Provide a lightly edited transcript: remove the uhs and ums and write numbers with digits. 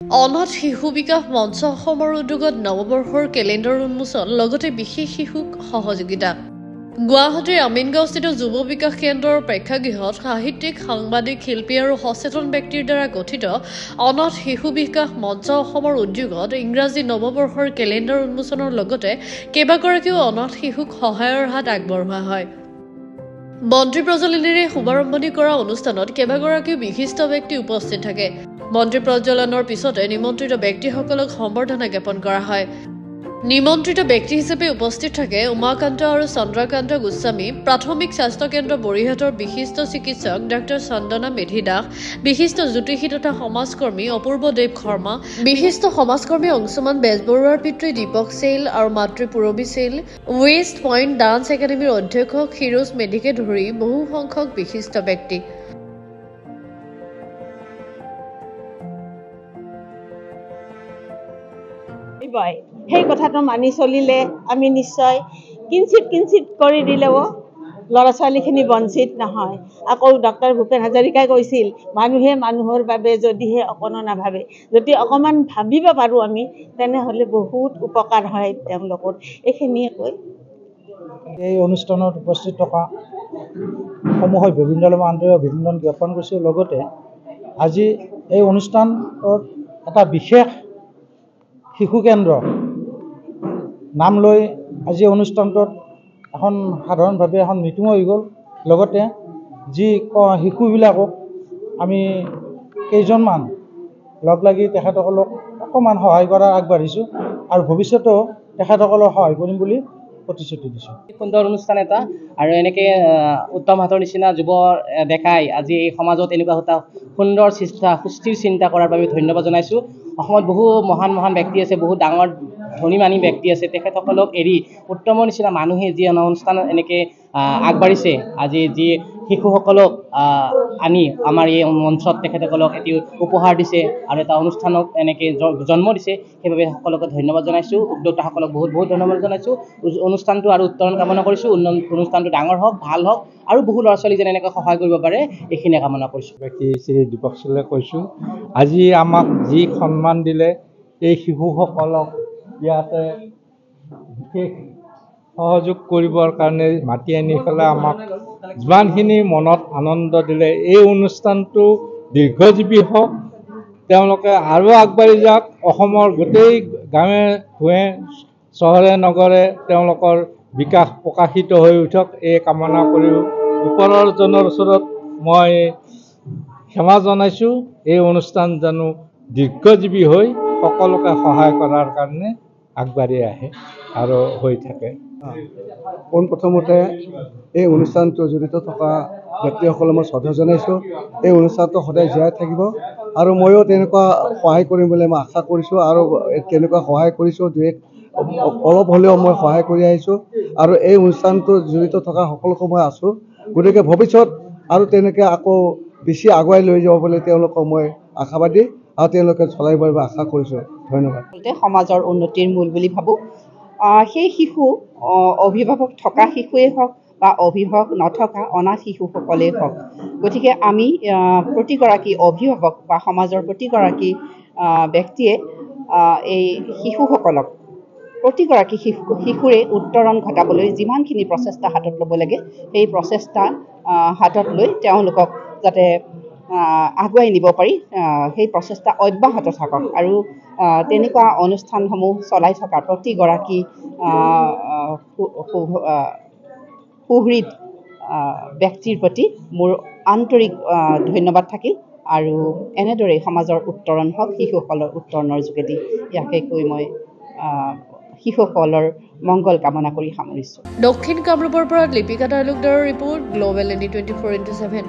অনাথ শিশু বিকাশ মঞ্চ অসমৰ উদ্যোগত নৱবৰ্ষৰ কেলেণ্ডাৰ উন্মোচন লগতে বিশেষ শিশুক সহযোগিতা। গুৱাহাটীৰ আমিনগাঁওস্থিত যুৱ বিকাশ কেন্দ্ৰৰ প্ৰেক্ষাগৃহত সাহিত্যিক, সাংবাদিক, শিল্পী আৰু সচেতন ব্যক্তিৰ দ্বাৰা গঠিত অনাথ শিশু বিকাশ মঞ্চ অসমৰ উদ্যোগত ইংৰাজী নৱবৰ্ষৰ কেলেণ্ডাৰ উন্মোচনৰ লগতে কেইবাগৰাকীও অনাথ শিশুক সহায়ৰ হাত আগবঢ়োৱা হয়। মন্ত্ৰী প্ৰজ্বলনেৰে শুভাৰম্ভণি কৰা অনুষ্ঠানত কেইবাগৰাকীও বিশিষ্ট ব্যক্তি উপস্থিত থাকে। মন্ত্ৰী প্ৰজ্বলনৰ পিছতে নিমন্ত্ৰিত ব্যক্তিসকলক সম্বৰ্ধনা জ্ঞাপন কৰা হয়। নিমন্ত্ৰিত ব্যক্তি হিচাপে উপস্থিত থাকে উমাকান্ত আৰু চন্দ্ৰকান্ত গোস্বামী, প্ৰাথমিক স্বাস্থ্য কেন্দ্ৰ বৰিহাটৰ বিশিষ্ট চিকিৎসক ডাঃ চন্দনা মেধি দাস, বিশিষ্ট জ্যোতিষী তথা সমাজকৰ্মী অপূৰ্ব দেৱ শৰ্মা, বিশিষ্ট সমাজকৰ্মী অংশুমান বেজবৰুৱাৰ পিতৃ দীপক চেইল আৰু মাতৃ পূৰবী চেইল, ৱেষ্ট পইণ্ট ডান্স একাডেমীৰ অধ্যক্ষ ক্ষীৰোজ মেধিকে ধৰি বহু সংখ্যক বিশিষ্ট ব্যক্তি। সেই কথাটো মানি চলিলে আমি নিশ্চয় কিঞ্চিত কৰি দিলেও ল'ৰা ছোৱালীখিনি বঞ্চিত নহয়। আকৌ ডক্টৰ ভূপেন হাজৰিকাই কৈছিল, মানুহে মানুহৰ বাবে যদিহে অকণো নাভাবে, যদি অকণমান ভাবিব পাৰোঁ আমি, তেনেহ'লে বহুত উপকাৰ হয় তেওঁলোকৰ। এইখিনিয়ে কৈ এই অনুষ্ঠানত উপস্থিত থকা সমূহৰ বিভিন্ন আন্তৰিক অভিনন্দন জ্ঞাপন কৰিছোঁ। লগতে আজি এই অনুষ্ঠানত এটা বিশেষ শিশু কেন্দ্ৰ নাম লৈ আজি অনুষ্ঠানটোত সাধাৰণভাৱে এখন মিটিং হৈ গ'ল। লগতে যি শিশুবিলাকক আমি কেইজনমান লগ লাগি তেখেতসকলক অকণমান সহায় কৰা আগবাঢ়িছোঁ আৰু ভৱিষ্যতেও তেখেতসকলক সহায় কৰিম বুলি প্ৰতিশ্ৰুতি দিছোঁ। সুন্দৰ অনুষ্ঠান এটা আৰু এনেকৈ উত্তম হাতৰ নিচিনা যুৱ দেখাই আজি এই সমাজত এনেকুৱা এটা সুন্দৰ সুস্থিৰ চিন্তা কৰাৰ বাবে ধন্যবাদ জনাইছোঁ। অসমত বহু মহান ব্যক্তি আছে, বহু ডাঙৰ ধনীমানী ব্যক্তি আছে, তেখেতসকলক এৰি উত্তমৰ নিচিনা মানুহে যি অনুষ্ঠান এনেকৈ আগবাঢ়িছে, আজি যি শিশুসকলক আনি আমাৰ এই মঞ্চত তেখেতসকলক এটি উপহাৰ দিছে আৰু এটা অনুষ্ঠানক এনেকৈ জন্ম দিছে, সেইবাবে সকলোকে ধন্যবাদ জনাইছোঁ। উদ্যোক্তাসকলক বহুত ধন্যবাদ জনাইছোঁ। অনুষ্ঠানটো আৰু উত্তৰণ কামনা কৰিছোঁ। অনুষ্ঠানটো ডাঙৰ হওক, ভাল হওক আৰু বহু ল'ৰা ছোৱালী যেন এনেকৈ সহায় কৰিব পাৰে, এইখিনিয়ে কামনা কৰিছোঁ। ব্যক্তি শ্ৰী দীপক চেইলে কৈছোঁ, আজি আমাক যি সন্মান দিলে, এই শিশুসকলক ইয়াতে বিশেষ সহযোগ কৰিবৰ কাৰণে মাতি আনি পেলাই আমাক যিমানখিনি মনত আনন্দ দিলে, এই অনুষ্ঠানটো দীৰ্ঘজীৱী হওক, তেওঁলোকে আৰু আগবাঢ়ি যাওক, অসমৰ গোটেই গাঁৱে ভূঞে চহৰে নগৰে তেওঁলোকৰ বিকাশ প্ৰকাশিত হৈ উঠক, এই কামনা কৰিও ওপৰৰ জনৰ ওচৰত মই ক্ষমা জনাইছোঁ। এই অনুষ্ঠান জানো দীৰ্ঘজীৱী হৈ সকলোকে সহায় কৰাৰ কাৰণে আগবাঢ়ি আহে আৰু হৈ থাকে। পোনপ্ৰথমতে এই অনুষ্ঠানটো জড়িত থকা ব্যক্তিসকলক মই শ্ৰদ্ধা জনাইছোঁ। এই অনুষ্ঠানটো সদায় জীয়াই থাকিব আৰু ময়ো তেনেকুৱা সহায় কৰিম বুলি মই আশা কৰিছোঁ আৰু তেনেকুৱা সহায় কৰিছোঁ। অলপ হ'লেও মই সহায় কৰি আহিছোঁ আৰু এই অনুষ্ঠানটো জড়িত থকা সকলোকে মই আছোঁ। গতিকে ভৱিষ্যত আৰু তেনেকৈ আকৌ বেছি আগুৱাই লৈ যাব বুলি তেওঁলোকক মই আশাবাদী আৰু তেওঁলোকে চলাই পাৰিব আশা কৰিছোঁ। ধন্যবাদ। সমাজৰ উন্নতিৰ মূল বুলি ভাবোঁ। সেই শিশু অভিভাৱক থকা শিশুৱেই হওক বা অভিভাৱক নথকা অনাথ শিশুসকলেই হওক, গতিকে আমি প্ৰতিগৰাকী অভিভাৱক বা সমাজৰ প্ৰতিগৰাকী ব্যক্তিয়ে এই শিশুসকলক প্ৰতিগৰাকী শিশুৰে উত্তৰণ ঘটাবলৈ যিমানখিনি প্ৰচেষ্টা হাতত ল'ব লাগে, সেই প্ৰচেষ্টা হাতত লৈ তেওঁলোকক যাতে আগুৱাই নিব পাৰি, সেই প্ৰচেষ্টা অব্যাহত থাকক আৰু তেনেকুৱা অনুষ্ঠানসমূহ চলাই থকা প্ৰতিগৰাকী সুহৃদ ব্যক্তিৰ প্ৰতি মোৰ আন্তৰিক ধন্যবাদ থাকিল আৰু এনেদৰেই সমাজৰ উত্তৰণ হওক, শিশুসকলৰ উত্তৰণৰ যোগেদি ইয়াকে কৈ মই শিশুসকলৰ মংগল কামনা কৰি সামৰিছোঁ। দক্ষিণ কামৰূপৰ পৰা লিপিকা তালুকদাৰৰ ৰিপৰ্ট, গ্ল'বেল ND 24/7।